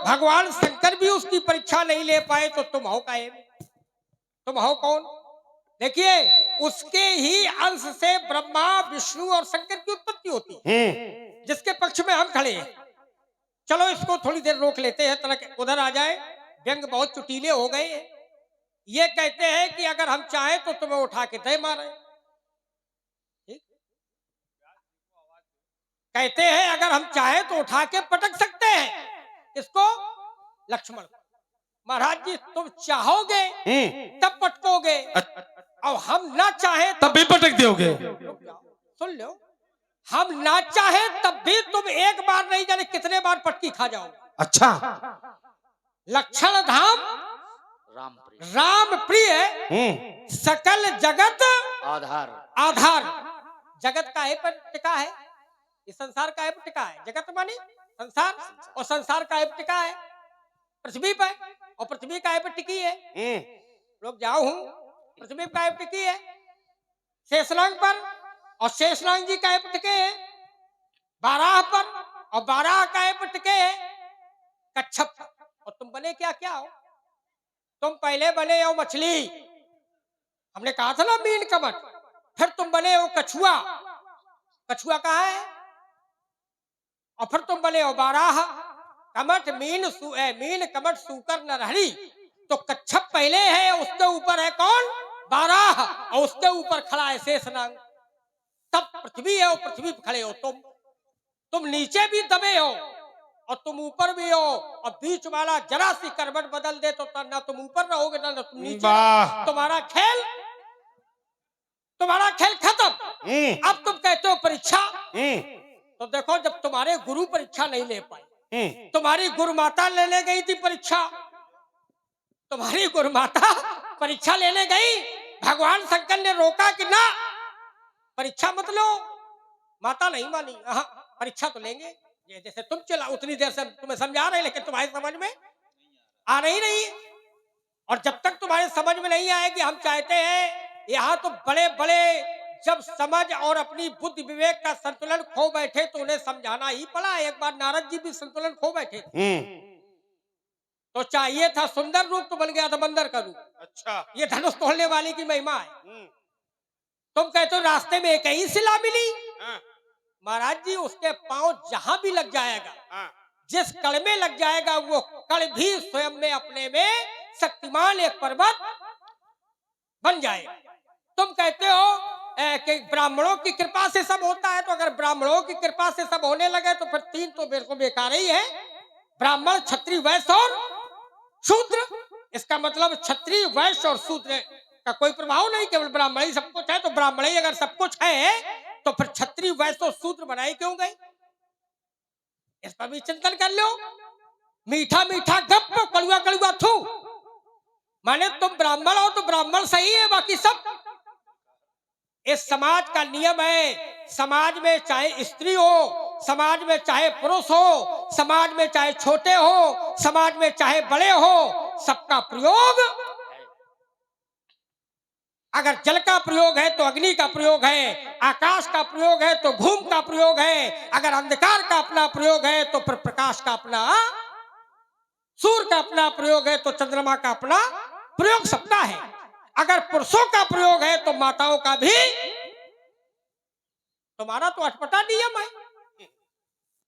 भगवान शंकर भी उसकी परीक्षा नहीं ले पाए तो तुम हो काहे में? तुम हो कौन? देखिए, उसके ही अंश से ब्रह्मा विष्णु और शंकर की उत्पत्ति होती है, जिसके पक्ष में हम खड़े हैं। चलो इसको थोड़ी देर रोक लेते हैं, तलक उधर आ जाए। व्यंग बहुत चुटीले हो गए हैं। ये कहते हैं कि अगर हम चाहें तो तुम्हें उठा के दे मारे। ठीक? कहते हैं अगर हम चाहें तो उठा के पटक सकते हैं। इसको लक्ष्मण, महाराज जी तुम चाहोगे तब पटकोगे, और हम ना चाहे तब भी पटक दोगे। सुन लो, हम ना चाहे तब भी तुम एक बार नहीं जाने कितने बार पटकी खा जाओगे। अच्छा। लक्षण धाम राम प्रिय सकल जगत आधार। आधार। जगत का है पर टिका है, इस संसार का है पर टिका है। जगत मानी संसार, और संसार का है पर टिका है पृथ्वी पर, और पृथ्वी का है पर टिकी है। लोग जाओ हूं, पृथ्वी का है पर टिकी है शेषनाग पर, और शेषनाग जी का है पर टिके है बाराह पर, और बाराह का है पर टिके है कच्छप पर। और तुम बने क्या क्या हो? तुम पहले बने हो मछली, हमने कहा था ना मीन कमट। फिर तुम बने हो कछुआ, कछुआ कहाँ है? और फिर तुम बने हो बाराह, कमट मीन कमट सूकर नरहरी। तो कच्छप पहले है, उसके ऊपर है कौन? बाराह, और उसके ऊपर खड़ा है शेषनाग। तब पृथ्वी है, और पृथ्वी पर खड़े हो तुम नीचे भी दबे हो और तुम ऊपर भी हो, और बीच वाला जरा सी करवट बदल दे तो ना तुम ऊपर रहोगे ना तुम नीचे। तुम्हारा खेल खत्म। अब तुम कहते हो परीक्षा। तो देखो, जब तुम्हारे गुरु परीक्षा नहीं ले पाए, तुम्हारी गुरु माता लेने गई थी परीक्षा, तुम्हारी गुरु माता परीक्षा लेने गई, भगवान शंकर ने रोका कि ना परीक्षा मत लो। माता नहीं मानी, परीक्षा तो लेंगे। ये जैसे तुम चला उतनी देर से तुम्हें समझा रहे, लेकिन तुम्हारी समझ में आ नहीं। और जब तक तुम्हारे समझ में नहीं आएगी, हम चाहते हैं यहाँ तो बड़े बड़े जब समझ और अपनी बुद्धि विवेक का संतुलन खो बैठे तो उन्हें समझाना ही पड़ा। एक बार नारद जी भी संतुलन खो बैठे तो चाहिए था सुंदर रूप, तो बन गया था बंदर का रूप। अच्छा, ये धनुष तोड़ने वाले की महिमा है। तुम कहते हो रास्ते में एक ही शिला मिली। महाराज जी, उसके पांव जहां भी लग जाएगा, जिस कड़ में लग जाएगा, वो कड़ भी स्वयं में अपने में शक्तिमान एक पर्वत बन जाएगा। तुम कहते हो कि ब्राह्मणों की कृपा से सब होता है, तो अगर ब्राह्मणों की कृपा से सब होने लगे तो फिर तीन तो मेरे को बेकार ही है, ब्राह्मण क्षत्रिय वैश्य और शूद्र। इसका मतलब क्षत्रिय वैश्य और शूद्र का कोई प्रभाव नहीं, केवल ब्राह्मण ही सब कुछ है। तो ब्राह्मण ही अगर सब कुछ है तो फिर क्षत्रिय वैश्य और शूद्र बनाए क्यों गए? इस पर भी चिंतन कर लो। मीठा मीठा गप, कड़ुआ कड़ुआ थू। माने तुम ब्राह्मण हो तो ब्राह्मण सही है, बाकी सब इस समाज का नियम है। समाज में चाहे स्त्री हो, समाज में चाहे पुरुष हो, समाज में चाहे छोटे हो, समाज में चाहे बड़े हो, सबका प्रयोग, अगर जल का प्रयोग है तो अग्नि का प्रयोग है, आकाश का प्रयोग है तो भूमि का प्रयोग है, अगर अंधकार का अपना प्रयोग है तो फिर प्रकाश का अपना, सूर्य का अपना प्रयोग है तो चंद्रमा का अपना प्रयोग सबका है। अगर पुरुषों का प्रयोग है तो माताओं का भी। तुम्हारा तो अटपटा नियम है।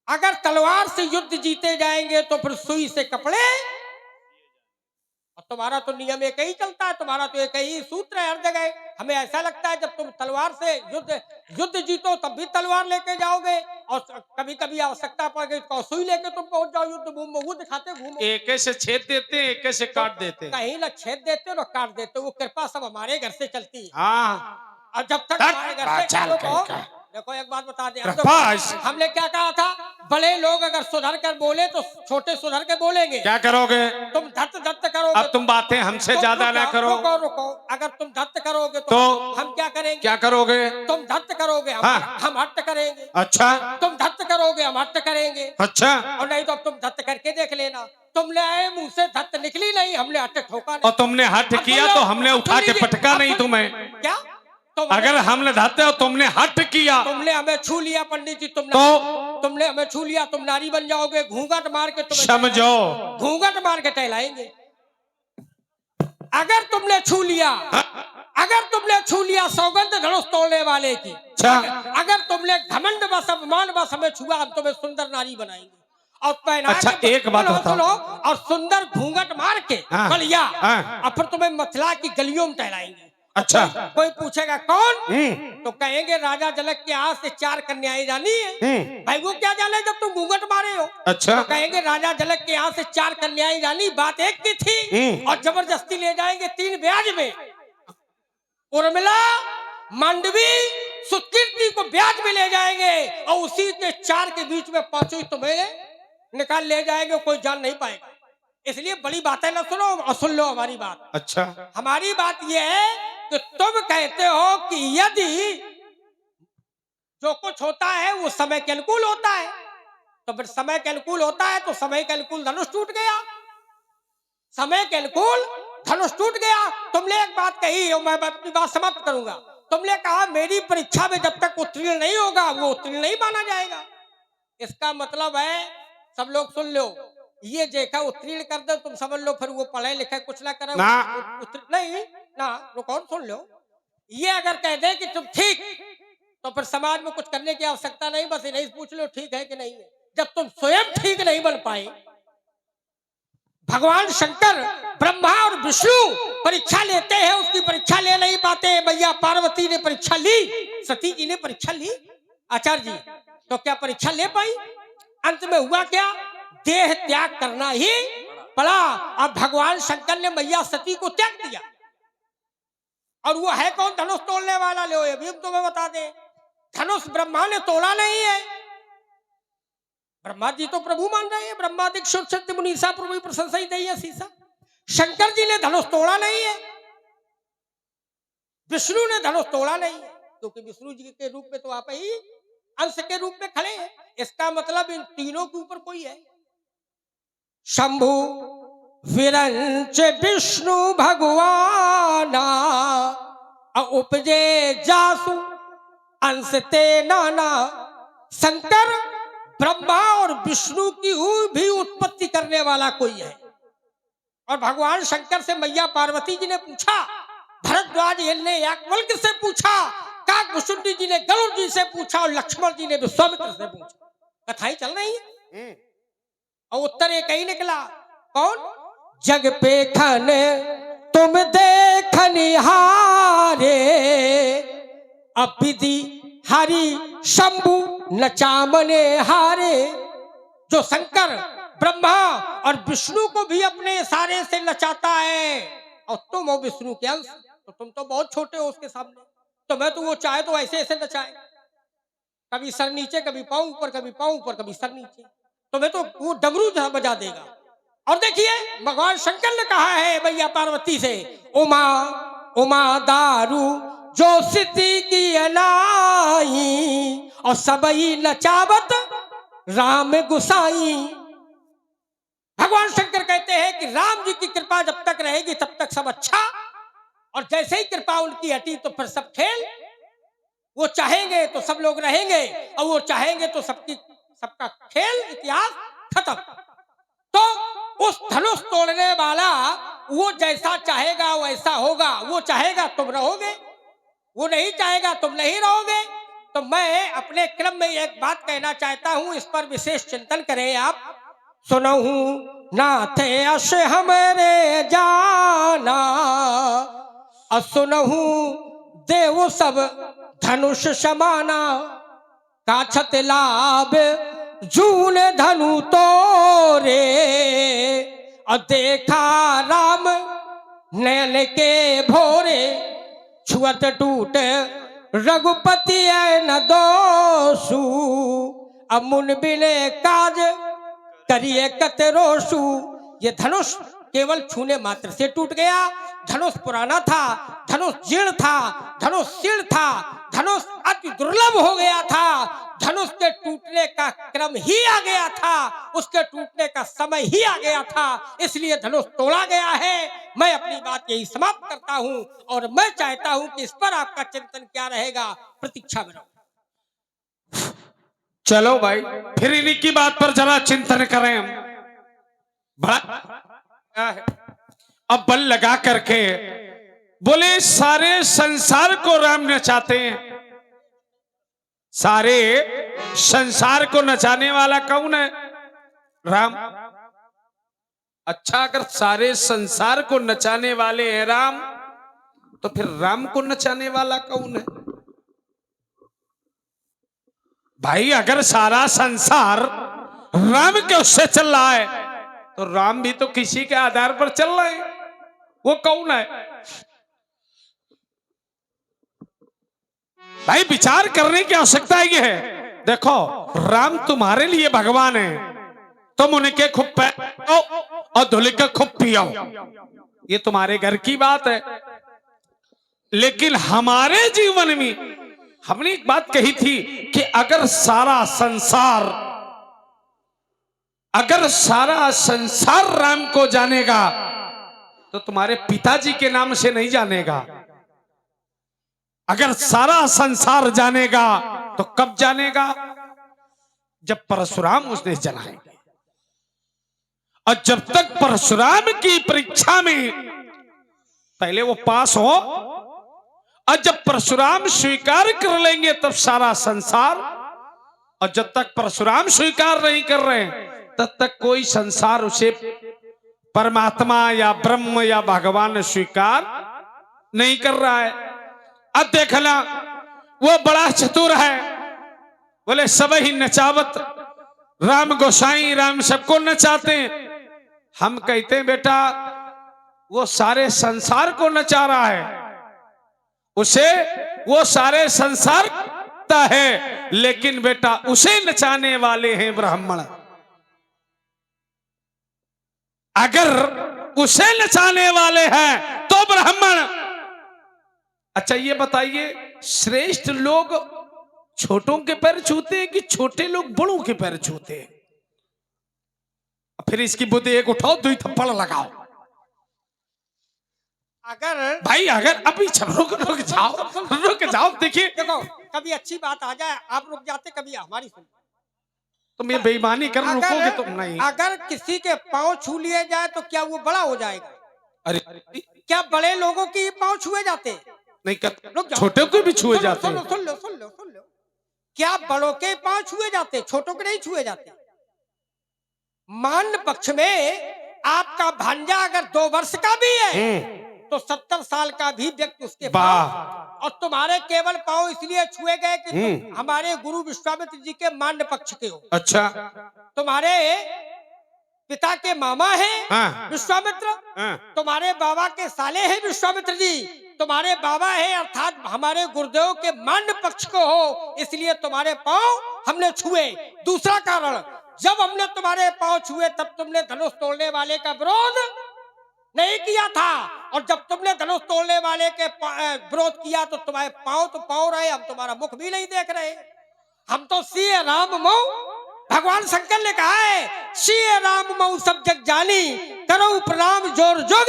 अगर तलवार से युद्ध जीते जाएंगे तो फिर सुई से कपड़े, और तुम्हारा तो नियम एक ही चलता है, तुम्हारा तो एक ही सूत्र है हर जगह। हमें ऐसा लगता है जब तुम तलवार से युद्ध जीतो तब भी तलवार लेके जाओगे, और कभी कभी आवश्यकता पड़ गई तो सुई लेके तुम पहुंच जाओ युद्ध भूमि में, वो दिखाते घूमो। एक से छेद देते हैं, एक से काट देते हैं। कहीं ना छेद देते हो ना काट देते हो, वो कृपा सब हमारे घर से चलती है। हाँ, और जब तक हमारे घर से देखो एक बात बता दें, हमने क्या कहा था, बड़े लोग अगर सुधर कर बोले तो छोटे सुधर के बोलेंगे। क्या करोगे? तुम धत्त करोगे। अब तुम बातें हमसे ज्यादा ना करो। रुको, अगर तुम धत्त करोगे तो हम क्या करेंगे? क्या करोगे? तुम धत्त करोगे, हम हट्ट करेंगे। अच्छा, तुम धत्त करोगे, हम हट्ट करेंगे। अच्छा, और नहीं तो अब तुम धत्त करके देख लेना, तुमने आए मुंह से धत्त निकली नहीं, हमने हट्ट ठोका नहीं। और तुमने हट्ट किया तो हमने उठा के पटका नहीं तुम्हें। क्या तो अगर हम लड़ाते हो तुमने हट किया तुमने हमें छू लिया पंडित जी, तुमने हमें छू लिया, तुम नारी बन जाओगे, घूंघट मार के तुम्हें समझो। घूंघट मार के टहलाएंगे। अगर तुमने छू लिया, अगर तुमने छू लिया सौगंध धनुष तोड़ने वाले की, अगर तुमने घमंड बस अपमान बस हमें छुआ, हम तुम्हें सुंदर नारी बनाएंगे और पहना अच्छा एक बात सुनो, और सुंदर घूंघट मार के गलिया और फिर तुम्हें मथुरा की गलियों में टहलाएंगे। अच्छा कोई पूछेगा कौन, तो कहेंगे राजा जनक के हाथ से 4 कन्याएं जानी है। भाई वो क्या जाने जब तुम घूंघट मारे हो। अच्छा तो कहेंगे राजा जनक के हाथ से 4 कन्याएं जानी, बात एक की थी और जबरदस्ती ले जाएंगे 3 ब्याज में। उर्मिला, मांडवी, सुकीर्ति को ब्याज में ले जाएंगे और उसी के 4 के बीच में 5 तुम्हें निकाल ले जाएंगे, कोई जान नहीं पाएगा। इसलिए बड़ी बातें न सुनो और सुन लो हमारी बात। अच्छा हमारी बात यह है कि तुम कहते हो कि यदि जो कुछ होता है वो समय के अनुकूल होता है, तो फिर समय के अनुकूल होता है तो समय के अनुकूल धनुष टूट गया, समय के अनुकूल धनुष टूट गया। तुमने एक बात कही और मैं अपनी बात समाप्त करूंगा। तुमने कहा मेरी परीक्षा में जब तक उत्तीर्ण नहीं होगा वो उत्तीर्ण नहीं माना जाएगा। इसका मतलब है, सब लोग सुन लो, ये देखा उत्तीर्ण कर दो तुम समझ लो फिर वो पढ़े लिखे कुछ ना करे नहीं ना, रुको सुन लो। ये अगर कह दे कि तुम ठीक, तो फिर समाज में कुछ करने की आवश्यकता नहीं, बस नहीं पूछ लो ठीक है कि नहीं है। जब तुम स्वयं ठीक नहीं बन पाए, भगवान शंकर, ब्रह्मा और विष्णु परीक्षा लेते हैं, उसकी परीक्षा ले नहीं पाते। मैया पार्वती ने परीक्षा ली, सती जी ने परीक्षा ली, आचार्य जी, तो क्या परीक्षा ले पाई? अंत में हुआ क्या? देह त्याग करना ही पड़ा। अब भगवान शंकर ने मैया सती को त्याग दिया, और वो है कौन? धनुष तोड़ने वाला। लो अभी हम तुम्हें बता दें, धनुष ब्रह्मा ने तोड़ा नहीं है। ब्रह्मा जी तो प्रभु मान रहे हैं, ब्रह्मादिक शुद्ध मुनीसा प्रभु प्रशंसा ही दई है सीसा। शंकर जी ने धनुष तोड़ा नहीं है, विष्णु ने धनुष तोड़ा नहीं है, क्योंकि विष्णु जी के रूप में तो आप ही अंश के रूप में खड़े हैं। इसका मतलब इन तीनों के ऊपर कोई है। शंभु विरंच विष्णु भगवाना उपजे जासु अंश ते नाना। शंकर, ब्रह्मा और विष्णु की भी उत्पत्ति करने वाला कोई है। और भगवान शंकर से मैया पार्वती जी ने पूछा, भरद्वाज ने याज्ञवल्क्य से पूछा, काकभूषुंडी जी ने गरुड़ जी से पूछा और लक्ष्मण जी ने विश्वामित्र से पूछा। कथाएं चल रही है और उत्तर एक ही निकला। कौन? जग पे खन तुम देखनिहारे, अब विधि हरि शंभु नचामने हारे। जो शंकर, ब्रह्मा और विष्णु को भी अपने इशारे से नचाता है, और तुम हो विष्णु के अंश, तो तुम तो बहुत छोटे हो उसके सामने। तुम्हें तो वो चाहे तो ऐसे ऐसे नचाए, कभी सर नीचे, कभी पांव ऊपर, कभी पांव ऊपर, कभी सर नीचे। तुम्हें तो वो डमरू बजा देगा। और देखिए भगवान शंकर ने कहा है मैया पार्वती से, उमा उमा दारू जो सिद्धि की अलाई, और सबई नचावत राम गुसाई। भगवान शंकर कहते हैं कि राम जी की कृपा जब तक रहेगी तब तक सब अच्छा, और जैसे ही कृपा उनकी हटी तो फिर सब खेल। वो चाहेंगे तो सब लोग रहेंगे, और वो चाहेंगे तो सबका खेल इतिहास खत्म। तो उस धनुष तोड़ने वाला वो जैसा चाहेगा वैसा होगा। वो चाहेगा तुम रहोगे, वो नहीं चाहेगा तुम नहीं रहोगे। तो मैं अपने क्रम में एक बात कहना चाहता हूं, इस पर विशेष चिंतन करें आप। सुनहु नाथ यश हमरे जाना, सुनहु देव सब धनुष समाना। काछत लाभ जून धनु तोरे, और देखा राम नयन के भोरे। छुअत टूट रघुपति न दोषु, अमुन बिने काज करिए कतरोसु। ये धनुष केवल छूने मात्र से टूट गया। धनुष पुराना था, धनुष जीर्ण था, धनुष शीर्ण था, धनुष अति दुर्लभ हो गया था, धनुष के टूटने का क्रम ही आ गया था, उसके टूटने का समय ही आ गया था, इसलिए धनुष तोड़ा गया है। मैं अपनी बात यही समाप्त करता हूं और मैं चाहता हूं कि इस पर आपका चिंतन क्या रहेगा, प्रतीक्षा में रहो। चलो भाई, फिर इन्हीं की बात पर जरा चिंतन करें हम। बड़ा क्या है? अब बल लगा करके बोले सारे संसार को राम नचाते हैं। सारे संसार को नचाने वाला कौन है? राम। अच्छा, अगर सारे संसार को नचाने वाले हैं राम, तो फिर राम को नचाने वाला कौन है? भाई अगर सारा संसार राम के उससे चल रहा है, तो राम भी तो किसी के आधार पर चल रहे हैं। वो कौन है? भाई विचार करने की आवश्यकता ये है। देखो, राम तुम्हारे लिए भगवान है, तुम उनके खूब पैओ और धुल के खूब पियो, ये तुम्हारे घर की बात है। लेकिन हमारे जीवन में हमने एक बात कही थी कि अगर सारा संसार राम को जानेगा, तो तुम्हारे पिताजी के नाम से नहीं जानेगा। अगर सारा संसार जानेगा तो कब जानेगा? जब परशुराम उसने जलाएंगे। और जब तक परशुराम की परीक्षा में पहले वो पास हो, और जब परशुराम स्वीकार कर लेंगे तब सारा संसार, और जब तक परशुराम स्वीकार नहीं कर रहे तब तक कोई संसार उसे परमात्मा या ब्रह्म या भगवान स्वीकार नहीं कर रहा है। अब देखना, वो बड़ा चतुर है, बोले सब ही नचावत राम गोसाई, राम सबको नचाते हैं। हम कहते हैं बेटा वो सारे संसार को नचा रहा है, उसे वो सारे संसार का है, लेकिन बेटा उसे नचाने वाले हैं ब्राह्मण। अगर उसे नचाने वाले हैं तो ब्राह्मण। अच्छा ये बताइए, श्रेष्ठ लोग छोटों के पैर छूते हैं कि छोटे लोग बड़ों के पैर छूते हैं? फिर इसकी बुद्धि एक उठाओ, 2 थप्पड़ लगाओ। अगर भाई अगर अभी रुक जाओ, देखिए देखो, कभी अच्छी बात आ जाए आप रुक जाते, कभी हमारी सुन। तुम ये बेईमानी कर रुकोगे तुम नहीं। अगर किसी के पांव छू लिए जाए तो क्या वो बड़ा हो जाएगा? अरे क्या बड़े लोगों के पांव छुए जाते? नहीं कर, छोटे को भी छुए जाते हैं। सुन लो, क्या बड़ों के पांव छुए जाते, छोटों के नहीं छुए जाते? मान पक्ष में आपका भांजा अगर 2 वर्ष का भी है तो 70 साल का भी व्यक्ति उसके पांव, और तुम्हारे केवल पांव इसलिए छुए गए कि तुम हमारे गुरु विश्वामित्र जी के मांड पक्ष के हो। अच्छा, तुम्हारे पिता के मामा हैं विश्वामित्र, तुम्हारे बाबा के साले हैं विश्वामित्र जी, तुम्हारे बाबा है अर्थात हमारे गुरुदेव के मांड पक्ष को हो, इसलिए तुम्हारे पांव हमने छुए। दूसरा कारण, जब हमने तुम्हारे पांव छुए तब तुमने धनुष तोड़ने वाले का विरोध नहीं किया था, और जब तुमने धनुष तोड़ने वाले के विरोध किया तो तुम्हारे पांव तो पांव रहे, हम तुम्हारा मुख भी नहीं देख रहे। हम तो सीए राम मऊ, भगवान शंकर ने कहा है सीए राम मऊ सब जग जानी, करो प्रणाम जोर जोग।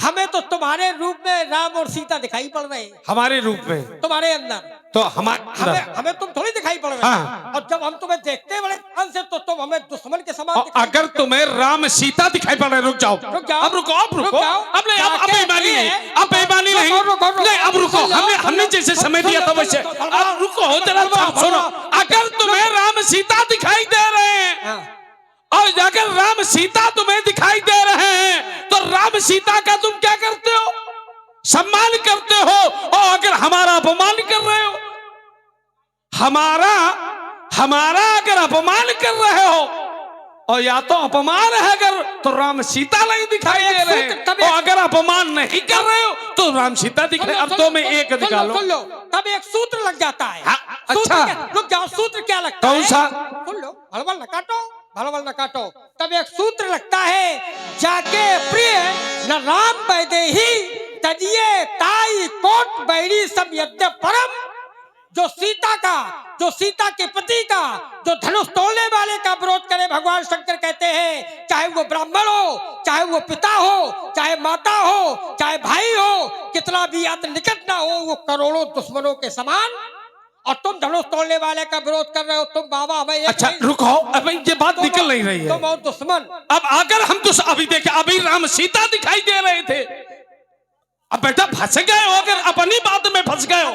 हमें तो तुम्हारे रूप में राम और सीता दिखाई पड़ रहे हैं। हमारे रूप में, तुम्हारे अंदर तो हमें तुम थोड़ी दिखाई पड़ रहे हैं। और जब हम तुम्हें देखते बड़े ध्यान से तो तुम हमें दुश्मन के समान। अगर तुम्हें राम सीता दिखाई पड़ रहे, रुक जाओ, अब रुको, अब बेईमानी नहीं, अब बेईमानी नहीं, अब रुको, हमने जैसे समय दिया था वैसे अब रुको, जरा सुनो। अगर तुम्हें राम सीता दिखाई दे रहे हैं, और अगर राम सीता तुम्हें दिखाई दे रहे हैं, तो राम सीता का तुम क्या करते हो? सम्मान करते हो। और अगर हमारा अपमान कर रहे हो, हमारा अगर अपमान कर रहे हो, और या तो अपमान है अगर तो राम सीता नहीं दिखाई दे रहे हैं, और अगर अपमान नहीं कर रहे हो तो राम सीता दिखाई। अब तो में एक दिखा लो, तब एक सूत्र लग जाता है। अच्छा रुक जाओ, सूत्र क्या लगता है? कौन सा? सुन लो, भलवल न काटो। तब एक सूत्र लगता है, जाके प्रिय न राम वैदेही तजिए ताई कोट बैरी सब यद्य परम। जो सीता के पति का, जो धनुष तोड़ने वाले का विरोध करे, भगवान शंकर कहते हैं चाहे वो ब्राह्मण हो, चाहे वो पिता हो, चाहे माता हो, चाहे भाई हो, कितना भी अति निकट ना हो, वो करोड़ों दुश्मनों के समान। और तुम धनुष तोड़ने वाले का विरोध कर रहे हो, तुम बाबा हमें अच्छा रुको, अभी ये बात निकल नहीं रही है। तुम और दुश्मन। अब अगर हम तो अभी देखे, अभी राम सीता दिखाई दे रहे थे, अब बेटा फंस गए हो, अगर अपनी बात में फंस गए हो,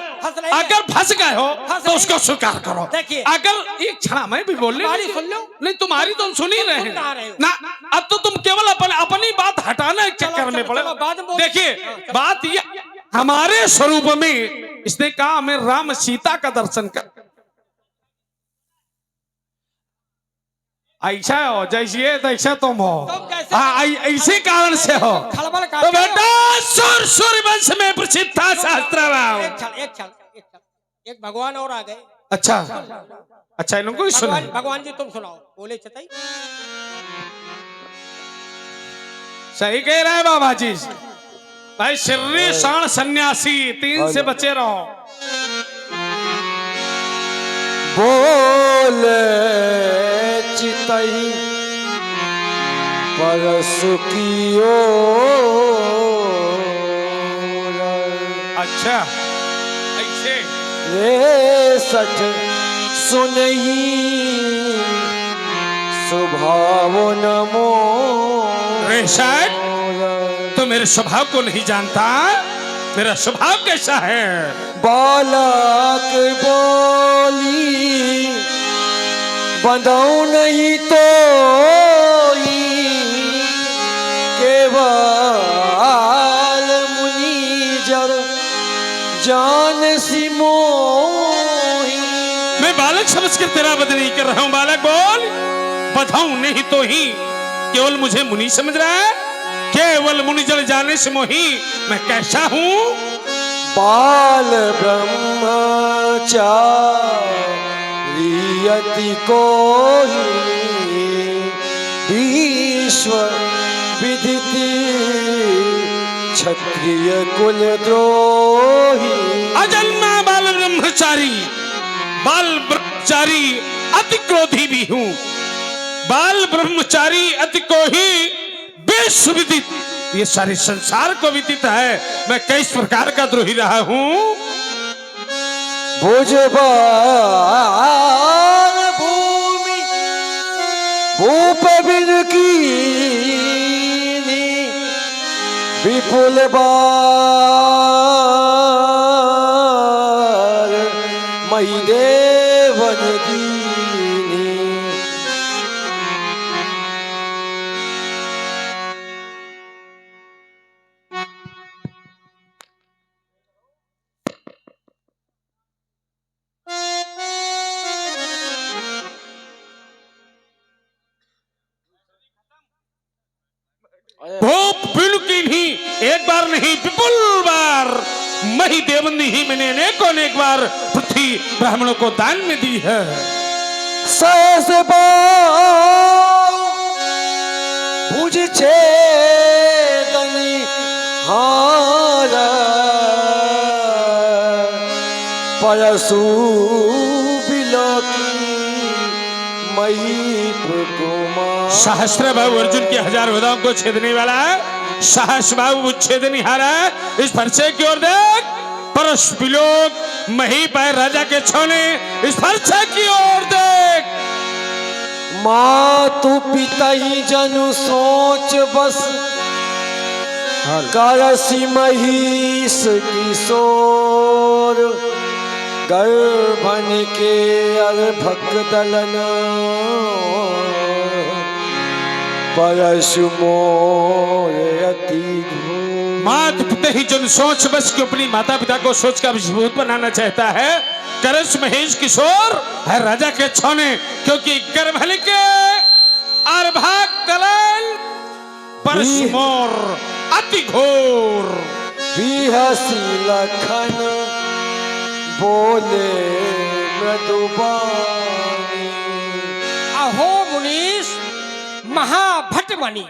अगर फंस गए हो तो उसको स्वीकार करो। देखिए अगर एक क्षण मैं भी बोलने सुन लो, नहीं, तुम्हारी तो हम सुन ही रहे हैं ना। अब तो तुम केवल अपनी बात हटाने के चक्कर में पड़े। देखिए बात ये, हमारे स्वरूप में इसने कहा हमें राम सीता का दर्शन कर, ऐसा हो जैसे तैसा तुम हो, हाँ इसी कारण से हो। तो बेटा सूर्य वंश में प्रसिद्ध था शास्त्र। एक भगवान और आ गए। अच्छा इनको ही सुना। भगवान जी तुम सुनाओ, बोले चताई। सही कह रहा है बाबा जी भाई। श्री शाण सन्यासी 3 से बचे रहो। बोले चितई परसु कियो। अच्छा ऐसे रे सठ सुनही स्वभाव नमो। रे सठ तो मेरे स्वभाव को नहीं जानता, मेरा स्वभाव कैसा है? बालक बोली बंधाऊ नहीं तो केवल मुनि जर जान सी मोही। मैं बालक समझ कर तेरा वध नहीं कर रहा हूँ। बालक बोल, बधाऊं नहीं तो ही केवल मुझे मुनि समझ रहा है? केवल मुनि जन जाने से मोही मैं कैसा हूँ? बाल ब्रह्मचारी अति कोहि विश्व विदिति क्षत्रिय कुल द्रोही। अजन्मा बाल ब्रह्मचारी अति क्रोधी भी हूँ। बाल ब्रह्मचारी अति कोही विश्व विदित, ये सारे संसार को विदित है मैं किस प्रकार का द्रोही रहा हूँ। भुजबाल भूमि भूप बिन कीनी विपुल बार मई देवन दीनी। भूप बिल्कुल ही एक बार नहीं विपुल बार मही देवंदी ही मैंने अनेकों अनेक बार पृथ्वी ब्राह्मणों को दान में दी है। सहस भुज छेदनी हार परसु बिलोकी मही कुमार। सहस्त्र बाहु अर्जुन के 1000 भुजाओं को छेदने वाला है, सहस्त्र बाहु छेदनिहार है। इस फरसे की ओर देख, परस बिलोक मही पाए राजा के छोने, इस फरसे की ओर देख। मातु पिता ही जनु सोच बस करसी महिष किशोर गर्भन के अर्भक दलन परशु मोर अति घोर। मात पिता ही जन सोच बस के अपनी माता पिता को सोच का विभूत बनाना चाहता है। करस महेश किशोर है राजा के छोने, क्योंकि गर्भन के अर्भक दलन परशु मोर अति घोर। बिहसी लखन बोले मृदुबानी। अहो मुनीश महाभट मणि,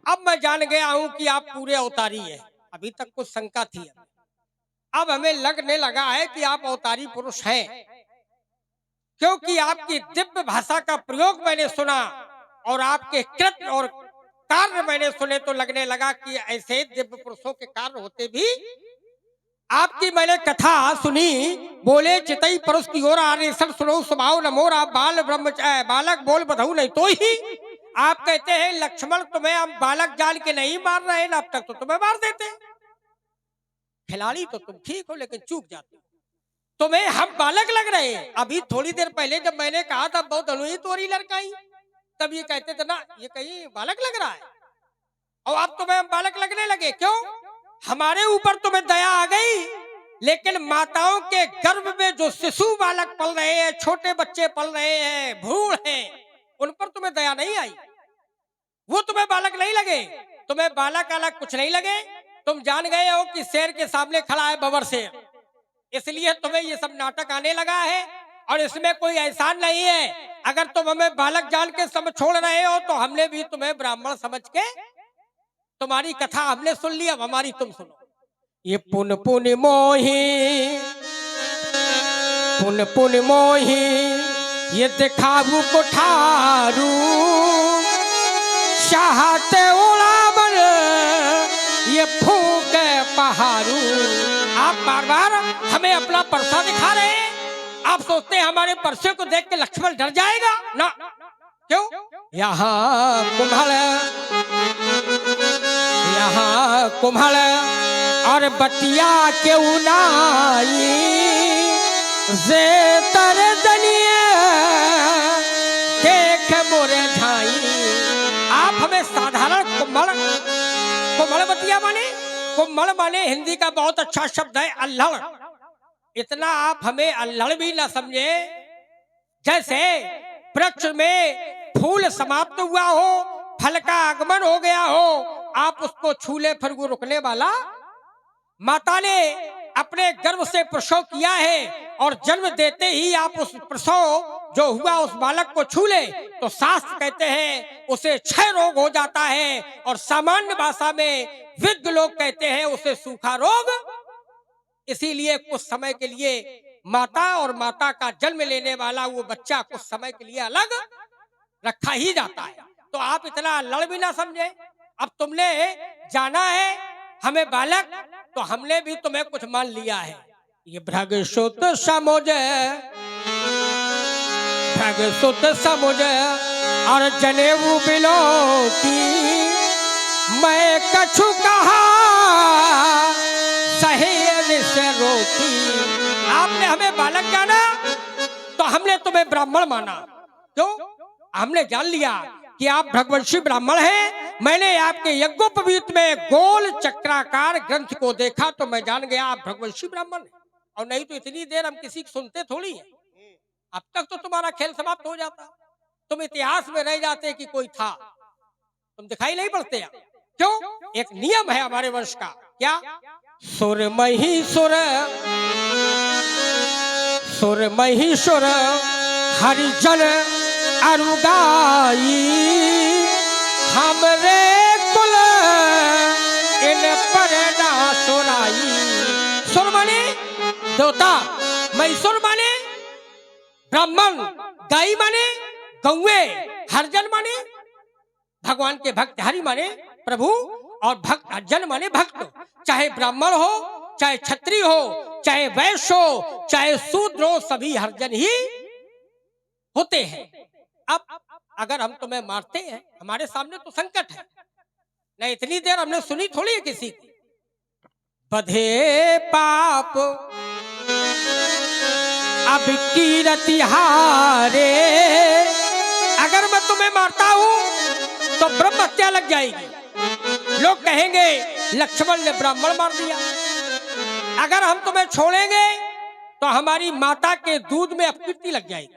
अब मैं जान गया हूं कि आप पूरे अवतारी हैं। अभी तक कुछ शंका थी। अब हमें लगने लगा है कि आप अवतारी पुरुष हैं, क्योंकि आपकी दिव्य भाषा का प्रयोग मैंने सुना और आपके कृत्य और कार्य मैंने सुने, तो लगने लगा कि ऐसे दिव्य पुरुषों के कार्य होते भी। आपकी मैंने कथा सुनी, बोले चितई परुष की ओर आनेसर सुनो स्वभाव नमोर, आप बालक बोल बधऊ नहीं तो ही। आप कहते हैं लक्ष्मण तुम्हें हम बालक जान के नहीं मार रहे ना, अब तक तो तुम्हें मार देते। खिलाड़ी तो तुम ठीक हो लेकिन चूक जाते हो, तुम्हें हम बालक लग रहे हैं। अभी थोड़ी देर पहले जब मैंने कहा था बहुत अनुई तोरी लड़काई, तब ये कहते थे ना ये कहीं बालक लग रहा है, और अब तुम्हें हम बालक लगने लगे। क्यों? हमारे ऊपर तुम्हें दया आ गई, लेकिन माताओं के गर्भ में जो शिशु बालक पल रहे हैं, छोटे बच्चे पल रहे हैं, भ्रूण हैं, उन पर तुम्हें दया नहीं आई, वो तुम्हें बालक नहीं लगे। तुम्हें बालक अलग कुछ नहीं लगे। तुम जान गए हो कि शेर के सामने खड़ा है बबर शेर, इसलिए तुम्हें ये सब नाटक आने लगा है, और इसमें कोई एहसान नहीं है। अगर तुम हमें बालक जान के समझ छोड़ रहे हो तो हमने भी तुम्हें ब्राह्मण समझ के, तुम्हारी कथा हमने सुन ली, अब हमारी तुम सुनो। ये पुन पुन मोही, पुन पुन मोही, ये दिखाऊ कोठारू, चाहते उड़ावन, ये फूक पहाड़ू। आप बार बार हमें अपना परसा दिखा रहे हैं। आप सोचते हैं हमारे परसे को देख के लक्ष्मण डर जाएगा ना? क्यों? यहाँ कुम्हल और बतिया के उनाई, जे तर दनिए देख मोरे झाई। आप हमें साधारण कुम्हल बतिया माने, कुम्हल माने हिंदी का बहुत अच्छा शब्द है अल्हड़। इतना आप हमें अल्हड़ भी ना समझे। जैसे वृक्ष में फूल समाप्त हुआ हो, फल का आगमन हो गया हो, आप उसको छूले फिर वो रुकने वाला। माता ने अपने गर्भ से प्रसव किया है और जन्म देते ही आप उस प्रसव जो हुआ उस बालक को छू ले तो शास्त्र कहते हैं उसे क्षय रोग हो जाता है, और सामान्य भाषा में विज्ञ लोग कहते हैं उसे सूखा रोग। इसीलिए कुछ समय के लिए माता और माता का जन्म लेने वाला वो बच्चा कुछ समय के लिए अलग रखा ही जाता है। तो आप इतना लड़ भी ना समझे। अब तुमने जाना है हमें बालक, तो हमने भी तुम्हें कुछ मान लिया है। ये भ्रगसुत समुझ, भ्रगसुत समुझ और जनेऊ बिलो की, मैं कछु कहा सहेल से रोकी। आपने हमें बालक जाना तो हमने तुम्हें ब्राह्मण माना। क्यों? हमने जान लिया कि आप भृगवंशी ब्राह्मण हैं। मैंने आपके यज्ञोपवीत में गोल चक्राकार ग्रंथ को देखा तो मैं जान गया आप भृगवंशी ब्राह्मण हैं। और नहीं तो इतनी देर हम किसी को सुनते थोड़ी है। अब तक तो तुम्हारा खेल समाप्त हो जाता, तुम इतिहास में रह जाते कि कोई था, तुम दिखाई नहीं पड़ते। क्यों? एक नियम है हमारे वंश का। क्या? सुर महीसुर, सुर महीसुर हरिजन अरुगाई, हमरे कुल इन पर ना सुराई। सुर माने देवता, मैसुर माने ब्राह्मण, गाई माने गौवे, हरिजन माने भगवान के भक्त, हरि माने प्रभु, और भक्त अर्जन माने भक्त। चाहे ब्राह्मण हो, चाहे क्षत्रिय हो, चाहे वैश्य हो, चाहे शूद्र हो, सभी हरिजन ही होते हैं। अब अगर हम तुम्हें मारते हैं, हमारे सामने तो संकट है ना, इतनी देर हमने सुनी थोड़ी है किसी की। बधे पाप अब कीरति हारे, अगर मैं तुम्हें मारता हूं तो ब्रह्म हत्या लग जाएगी। लोग कहेंगे लक्ष्मण ने ब्राह्मण मार दिया। अगर हम तुम्हें छोड़ेंगे तो हमारी माता के दूध में अपकीर्ति लग जाएगी।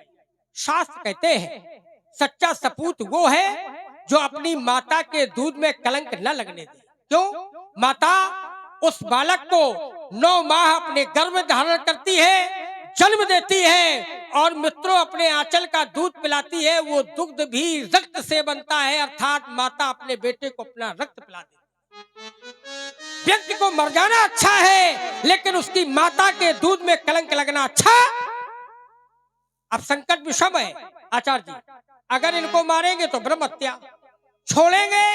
शास्त्र कहते हैं सच्चा सपूत वो है जो अपनी माता के दूध में कलंक न लगने दे। क्यों? माता उस बालक को 9 माह अपने गर्भ में धारण करती है, जन्म देती है, और मित्रों अपने आंचल का दूध पिलाती है। वो दुग्ध भी रक्त से बनता है, अर्थात माता अपने बेटे को अपना रक्त पिलाती है। व्यक्ति को मर जाना अच्छा है, लेकिन उसकी माता के दूध में कलंक लगना अच्छा। अब संकट विषम है आचार्य जी, अगर इनको मारेंगे तो ब्रह्म हत्या, छोड़ेंगे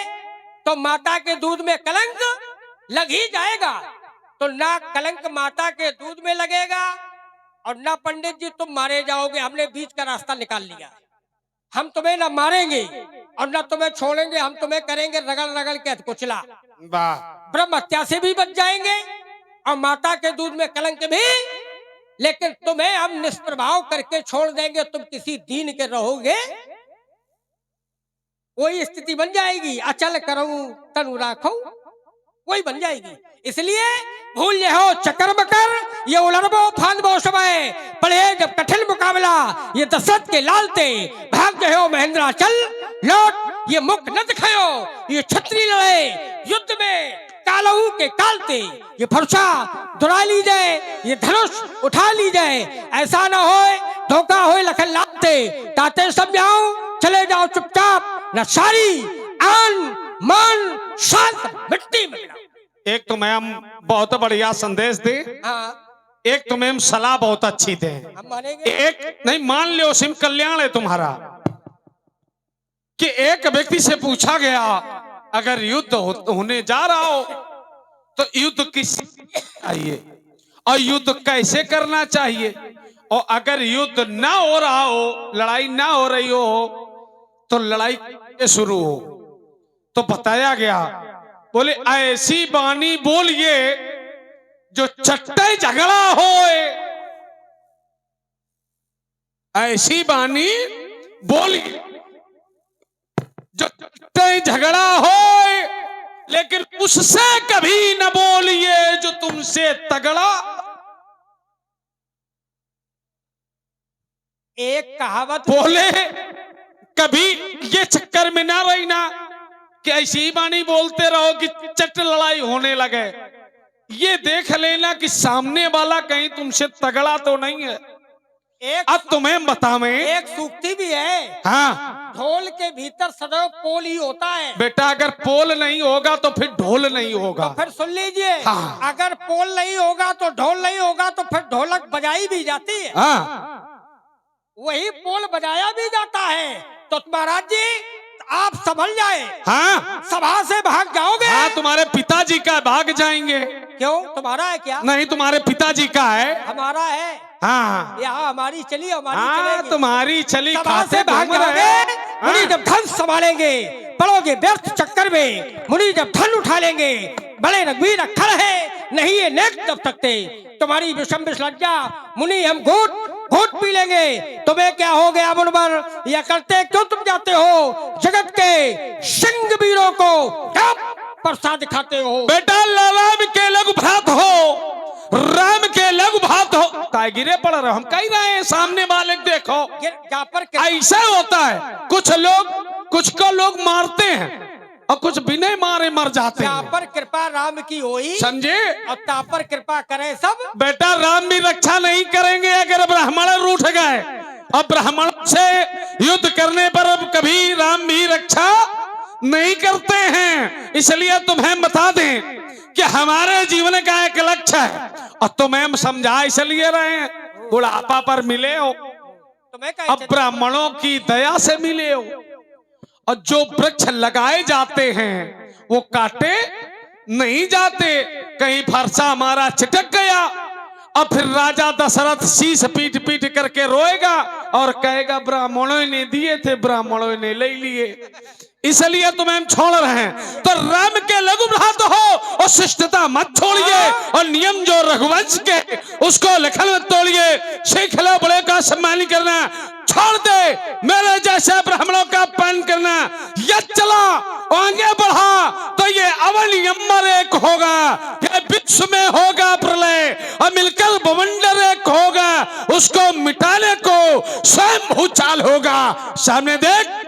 तो माता के दूध में कलंक लग ही जाएगा। तो ना कलंक माता के दूध में लगेगा और ना पंडित जी तुम मारे जाओगे। हमने बीच का रास्ता निकाल लिया, हम तुम्हें ना मारेंगे और ना तुम्हें छोड़ेंगे, हम तुम्हें करेंगे रगड़ रगड़ के कुचला। ब्रह्म हत्या से भी बच जाएंगे और माता के दूध में कलंक भी, लेकिन तुम्हें हम निष्प्रभाव करके छोड़ देंगे, तुम किसी दीन के रहोगे, वही स्थिति बन जाएगी। अचल करूं तनु राखो, वही बन जाएगी। इसलिए भूल ये हो चक्कर बकर, ये उलरबो फांदबो समय पढ़े जब कठिन मुकाबला, ये दशरथ के लालते भाग गए हो महेंद्रा चल लौट, ये मुख न दिखायो, ये छत्री लड़े युद्ध में कालहू के कालते, ये फरसा दुरा ली जाए, ये धनुष उठा ली जाए, ऐसा न होए धोखा होए लखन लाते, ताते समझाओ चले जाओ चुपचाप, न सारी आन मान शांत मिट्टी में। एक तो मैम बहुत बढ़िया संदेश दे, हाँ एक तो मैम सलाह बहुत अच्छी दे, हम मानेंगे। एक नहीं मान लो सिम कल्याण है तुम्हारा कि एक व्यक्ति से पूछा गया अगर युद्ध होने जा रहा हो तो युद्ध किस चाहिए और युद्ध कैसे करना चाहिए, और अगर युद्ध ना हो रहा हो, लड़ाई ना हो रही हो तो लड़ाई कैसे शुरू हो। तो बताया गया, बोले ऐसी बानी बोलिए जो चट्टे झगड़ा होए, ऐसी बानी बोलिए जो चट्टे झगड़ा होए, लेकिन उससे कभी न बोलिए जो तुमसे तगड़ा। एक कहावत बोले कभी ये चक्कर में ना रही ना कि ऐसी बानी बोलते रहो कि चट लड़ाई होने लगे, ये देख लेना कि सामने वाला कहीं तुमसे तगड़ा तो नहीं है। एक अब तुम्हें बतावें, एक सूक्ति भी है, हाँ ढोल के भीतर सदैव पोल ही होता है। बेटा अगर पोल नहीं होगा तो फिर ढोल नहीं होगा। तो फिर सुन लीजिए, हाँ। अगर पोल नहीं होगा तो ढोल नहीं होगा, तो फिर ढोलक बजाई भी जाती है, हाँ वही पोल बजाया भी जाता है। तो महाराज जी आप संभल जाए, हाँ सभा से भाग जाओगे। हाँ तुम्हारे पिताजी का भाग जाएंगे। क्यों, तुम्हारा है क्या? नहीं तुम्हारे पिताजी का है। हमारा है। हाँ यहाँ हमारी चली, हमारी हाँ चलेगी। तुम्हारी चली, सभा से भाग घूम रहे। जाओगे, मुनि जब धन संभालेंगे, पड़ोगे व्यर्थ चक्कर में, मुनि जब धन उठा लेंगे, बड़े रघुवीर अक्षर है नहीं ये नेक दब सकते, तुम्हारी विषम विसलज्जा मुनि हम घूट घूट पी लेंगे, तुम्हें क्या हो गया मुनवर, यह करते क्यों तुम जाते हो जगत के सिंह वीरों को क्या प्रसाद दिखाते हो। बेटा राम के लघु भ्रात हो, राम के लघु भ्रात हो, काय गिरे पड़ रहे, हम कह रहे हैं सामने वाले देखो ऐसा होता है, कुछ को लोग मारते हैं और कुछ बिना मारे मर जाते हैं। पर कृपा राम की होई, समझे, और तापर कृपा करे सब। बेटा राम भी रक्षा नहीं करेंगे अगर ब्राह्मण रूठ गए, अब ब्राह्मण से युद्ध करने पर अब कभी राम भी रक्षा नहीं करते हैं। इसलिए तुम्हें बता दें कि हमारे जीवन का एक लक्ष्य है और तुम्हें समझा इसलिए रहे हैं, बुढ़ापा पर मिले हो, अब ब्राह्मणों की दया से मिले हो, और जो वृक्ष लगाए जाते हैं वो काटे नहीं जाते। कहीं फरसा हमारा चिटक गया और फिर राजा दशरथ शीश पीट पीट करके रोएगा और कहेगा ब्राह्मणों ने दिए थे, ब्राह्मणों ने ले लिए, इसलिए तुम्हें हम छोड़ रहे हैं। तो राम के लघु भ्रात हो और शिष्टता मत छोड़िए, और नियम जो रघुवंश के उसको लेखन मत तोड़िए, सीख लो, बड़े का सम्मान करना छोड़ दे, मेरे जैसे ब्राह्मणों का अपमान करना, ये चला आगे बढ़ा तो ये अवन यम्मर एक होगा, ये विश्व में होगा प्रलय और मिलकर बवंडर एक होगा, उसको मिटाने को स्वयं भूचाल होगा। सामने देख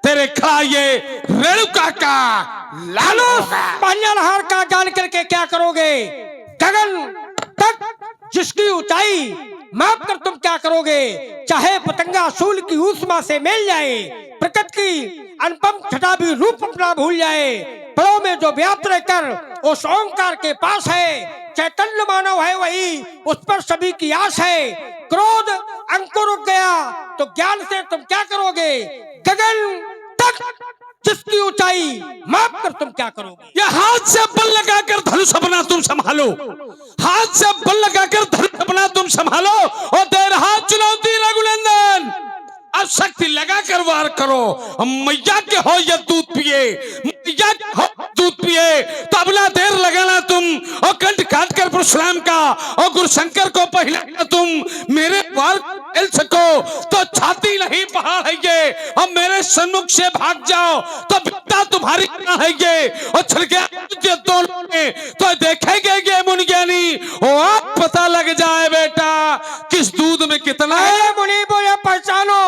तेरे खड़ा ये रेणुका का लालू हार का जान करके क्या करोगे, गगन तक जिसकी ऊंचाई माप कर तुम क्या करोगे, चाहे पतंगा सूल की ऊष्मा से मेल जाए, प्रकृति की अनुपम छटा भी रूप अपना भूल जाए, पड़ों में जो व्याप्त रहकर उस ओंकार के पास है, चैतन्य मानव है वही, उस पर सभी की आस है। क्रोध अंकुर उग गया तो ज्ञान से तुम क्या करोगे? गगन तक जिसकी ऊंचाई माप कर तुम क्या करोगे? ये हाथ से बल लगाकर धनुष अपना तुम संभालो, हाथ से बल लगाकर धनुष अपना तुम संभालो और दे रहा चुनौती रघुनंदन, अब शक्ति लगाकर वार करो। मैया के हो ये दूध पिए, मैया के हो दूध पिए, तो अपना देर लगाना तुम और कंठ काट कर परशुराम का और गुरुशंकर को पहले तुम मेरे वार खेल सको तो छाती नहीं पहाड़ है ये, और मेरे सन्मुख से भाग जाओ तो बिता तुम्हारी है ये, और चल गया तो देखेंगे ये मुनि ज्ञानी, और आप पता लग जाए बेटा किस दूध में कितना है। मुनि बोले पहचानो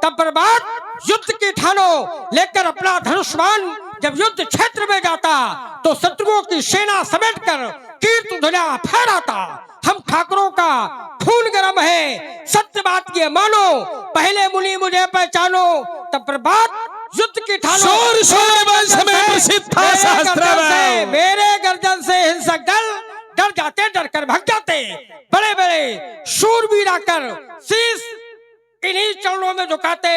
तब बर्बाद युद्ध की ठानो, लेकर अपना धनुष्मान जब युद्ध क्षेत्र में जाता तो शत्रुओं की सेना समेटकर कीर्ति ध्वनिया फहराता। हम ठाकुरों का खून गर्म है, सत्य बात ये मानो, पहले मुनि मुझे पहचानो तब बर्बाद युद्ध की ठानो। शोर शोर वंश में प्रसिद्ध था सहस्त्रबाहु, मेरे गर्जन से हिंसक दल डर जाते, डर कर भाग जाते। बड़े बड़े शूरवीर आकर शीश इन्हीं चरणों में झुकाते।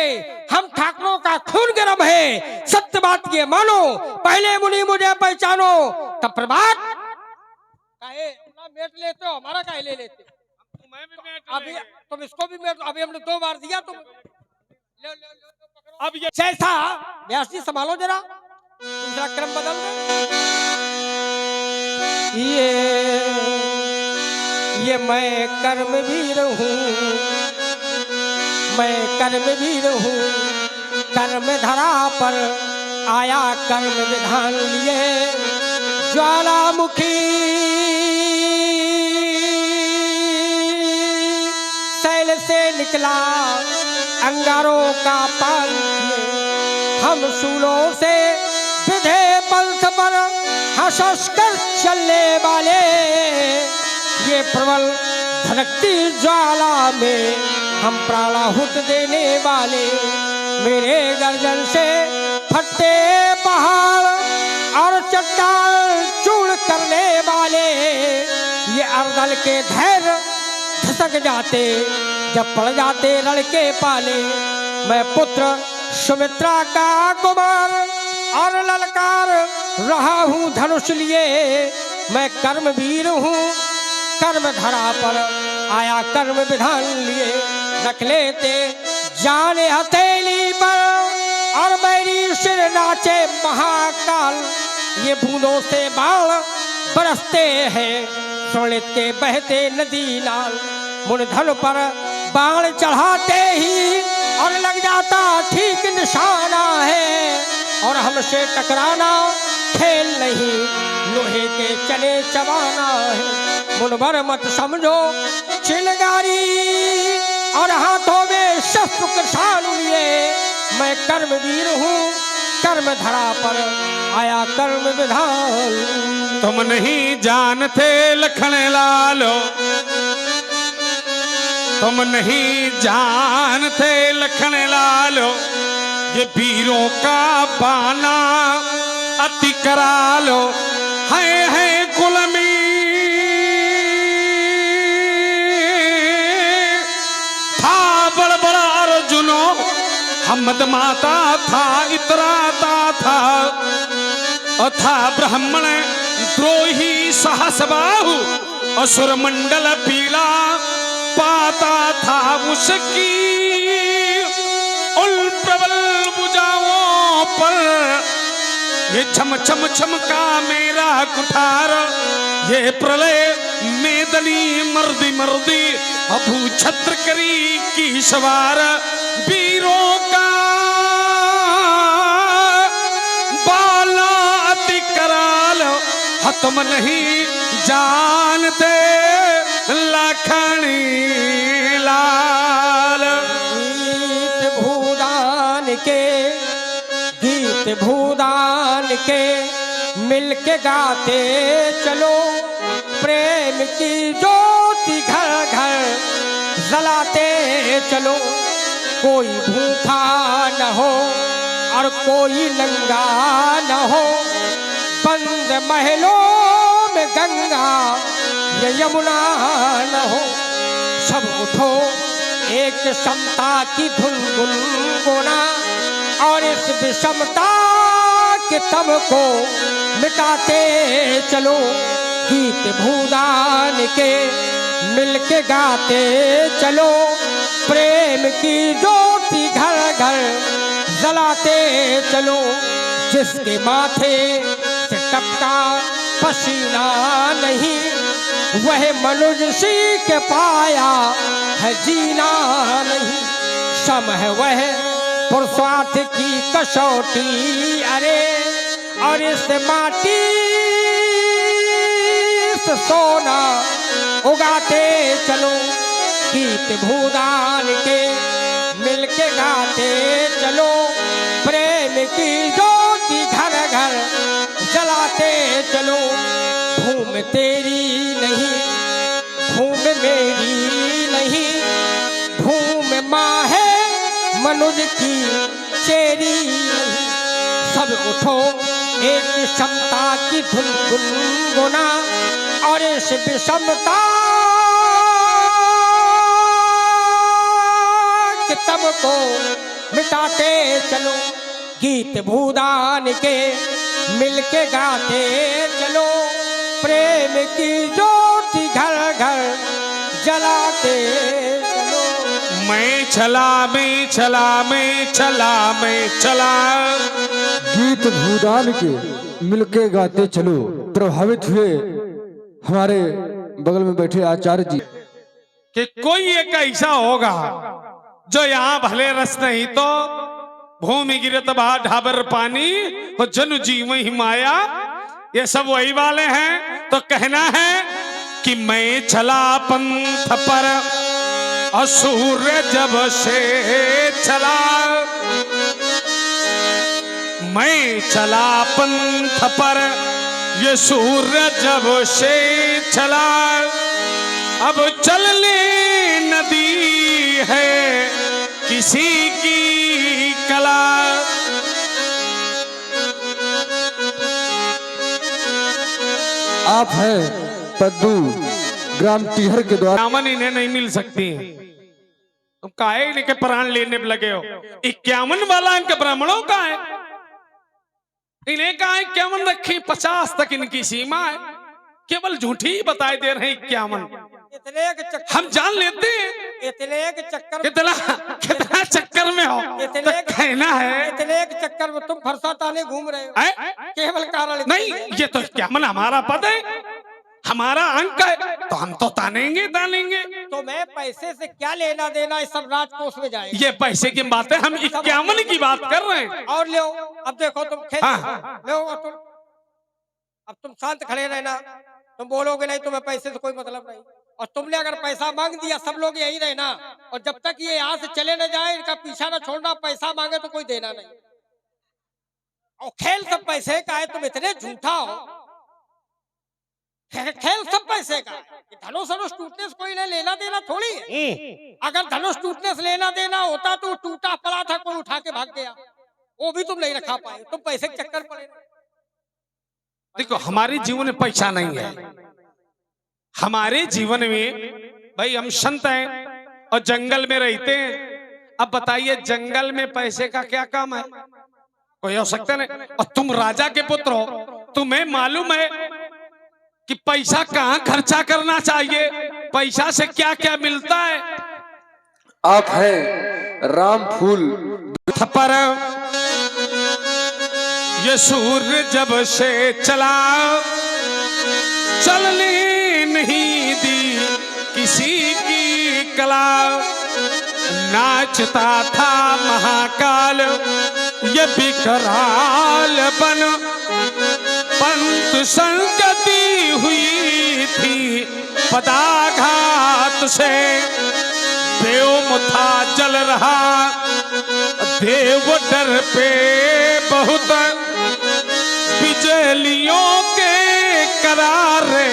हम ठाकुरों का खून गर्म है, सत्य बात ये मानो, पहले मुनि मुझे पहचानो तब प्रभात। काहे अपना मेट लेते हो, हमारा काहे ले लेते हो? अभी तुम इसको भी मेट, अभी हमने 2 बार दिया, तुम ले ले ले पकड़ो। अब ये जैसा व्यास जी संभालो जरा, दूसरा क्रम बदल दो। ये मैं कर्म वीर हूँ, मैं कर्म वीर हूँ, कर्म धरा पर आया कर्म विधान लिए। ज्वालामुखी शैल से निकला अंगारों का पान किए, हम सूलों से विधे पंथ पर हंस कर चलने वाले। ये प्रबल धड़कती ज्वाला में हम प्राणाहुत देने वाले। मेरे गर्जन से फटते पहाड़ और चट्टान चूर्ण करने वाले। ये अर्दल के धैर्य धसक जाते जब पड़ जाते लड़के पाले। मैं पुत्र सुमित्रा का कुमार और ललकार रहा हूँ धनुष लिए। मैं कर्म वीर हूँ, कर्म धरा पर आया कर्म विधान लिए। रख लेते जाने हथेली पर और बैरी सिर नाचे महाकाल। ये बूंदों से बाण बरसते हैं, स्वर्णित के बहते नदी नाल। मूलधन पर बाण चढ़ाते ही और लग जाता ठीक निशाना है। और हमसे टकराना खेल नहीं, लोहे के चले चबाना है। मुनवर मत समझो चिलगारी और हाथों में शस्त्र कृषाण लिए। मैं कर्म वीर हूँ, कर्म धरा पर आया कर्म विधान। तुम नहीं जानते लखन लालो, तुम नहीं जानते लखन लालो। ये वीरों का बाना अति करा लो। है गुलामी था बड़ा बड़ा अर्जुनो, हमद माता था इतराता था। और था ब्राह्मण द्रोही सहस बाहु, असुर मंडल पीला पाता था उसकी। उन प्रबल भुजाओं पर ये छम छम छमका मेरा कुठार। ये प्रलय मेदनी मर्दी मर्दी अभू छत्र करी की सवार। वीरों का बाला अति कराल, तुम नहीं जानते लखनी लाल। गीत भूदान के, गीत भूदान के मिलके गाते चलो। प्रेम की ज्योति घर घर जलाते चलो। कोई भूखा न हो और कोई नंगा न हो, महलों में गंगा ये यमुना न हो। सब उठो एक समता की धुन गुनगुना और इस विषमता के तम को मिटाते चलो। गीत भूदान के मिलके गाते चलो। प्रेम की ज्योति घर घर जलाते चलो। जिसके माथे से टपका पसीना नहीं वह मनुष्य सीख पाया है जीना नहीं। सम है वह पुरुषार्थ की कसौटी अरे और इस माटी से सोना उगाते चलो। गीत भूदान के मिलके गाते चलो। प्रेम की ज्योति घर घर जलाते चलो। भूमि तेरी नहीं भूमि मेरी नहीं भूमि माँ है मनुष्य की चेरी नहीं। सब उठो एक समता की धुन गुनगुना और इस विषमता के तम को मिटाते चलो। गीत भूदान के मिलके गाते चलो। प्रेम की ज्योति घर घर जलाते चलो। मैं चला मैं चला मैं चला मैं चला। गीत भूदान के मिलके गाते चलो। प्रभावित हुए हमारे बगल में बैठे आचार्य जी कि कोई एक ऐसा होगा जो यहाँ भले रस नहीं तो भूमि गिरत बहा ढाबर पानी और जन जीव ही माया। ये सब वही वाले हैं। तो कहना है कि मैं चला पंथ पर और सूर्य जब से चला। मैं चला पंथ पर ये सूर्य जब से चला। अब चलने नदी है किसी की कला। आप हैं पद्दू ग्राम टीहर के द्वारा। कामन इन्हें नहीं मिल सकती। तुम काहे इनके प्राण लेने में लगे हो। 51 वाला इनके ब्राह्मणों का है। इन्हें कहा 51 रखी 50 तक इनकी सीमा है। केवल झूठी ही बताए दे रहे हैं 51। इतने के चक्कर हम जान लेते हैं इतने के चक्कर कितना चक्कर में हो। तो कहना है इतने के चक्कर में तुम फरसा ताने घूम रहे हो। केवल कारण नहीं ये तो 51 हमारा पद है हमारा अंक है तो हम तो तानेंगे तानेंगे। तो मैं पैसे से क्या लेना देना इस सब राजकोष में जाएगा। ये पैसे की बात है। हम 51 की बात कर रहे हैं। और ले अब देखो तुम खेल हाँ। ले तुम अब तुम शांत खड़े रहना। तुम बोलोगे नहीं तुम्हें पैसे से कोई मतलब नहीं। और तुमने अगर पैसा मांग दिया सब लोग यही रहना। और जब तक ये यहाँ से चले न जाए इनका पीछा न छोड़ना। पैसा मांगे तो कोई देना नहीं। और खेल सब पैसे का है। तुम इतने झूठा हो। खेल सब पैसे का है। धनुष धनुष टूटने से कोई लेना देना थोड़ी है। अगर धनुष टूटने से लेना देना होता तो टूटा पड़ा था कोई उठा के भाग गया। वो भी तुम नहीं रखा पाए। तुम पैसे के चक्कर पड़े। देखो हमारे जीवन में पैसा नहीं है। हमारे जीवन में भाई हम संत हैं और जंगल में रहते हैं। अब बताइए जंगल में पैसे का क्या काम है। कोई हो सकता नहीं। और तुम राजा के पुत्र हो। तुम्हें मालूम है कि पैसा कहाँ खर्चा करना चाहिए। पैसा से क्या क्या मिलता है। आप हैं राम फूल पर ये सूर्य जब से चला चलने नहीं दी किसी की कला। नाचता था महाकाल ये विकराल बन। पंत संगति हुई थी पदाघात से। देव मुथा जल रहा देव डर पे बहुत। बिजलियों के करारे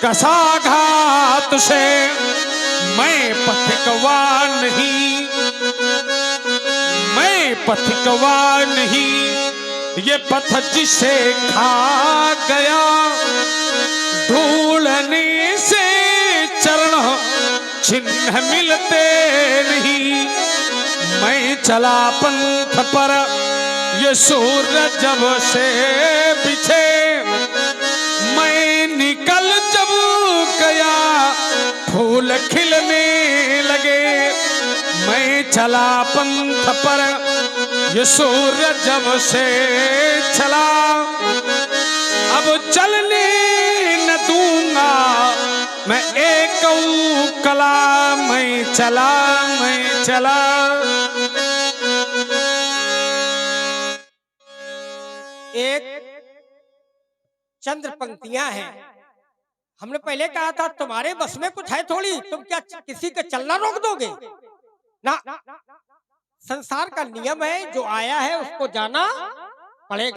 कसाघात से। मैं पथिकवा नहीं मैं पथिकवा नहीं ये पथ जिसे खा गया ढूंढने से चरण चिन्ह मिलते नहीं। मैं चला पंथ पर ये सूरज जब से बिछे, मैं निकल जब गया फूल खिलने लगे। मैं चला पंथ पर ये सूरज जब से चला, अब चलने न दूंगा मैं एक कला। मैं चला मैं चला। एक चंद्र पंक्तियां हैं। हमने पहले कहा था तुम्हारे बस में कुछ है थोड़ी, तुम क्या किसी का चलना रोक दोगे ना। संसार का नियम है, जो आया है उसको जाना पड़ेगा।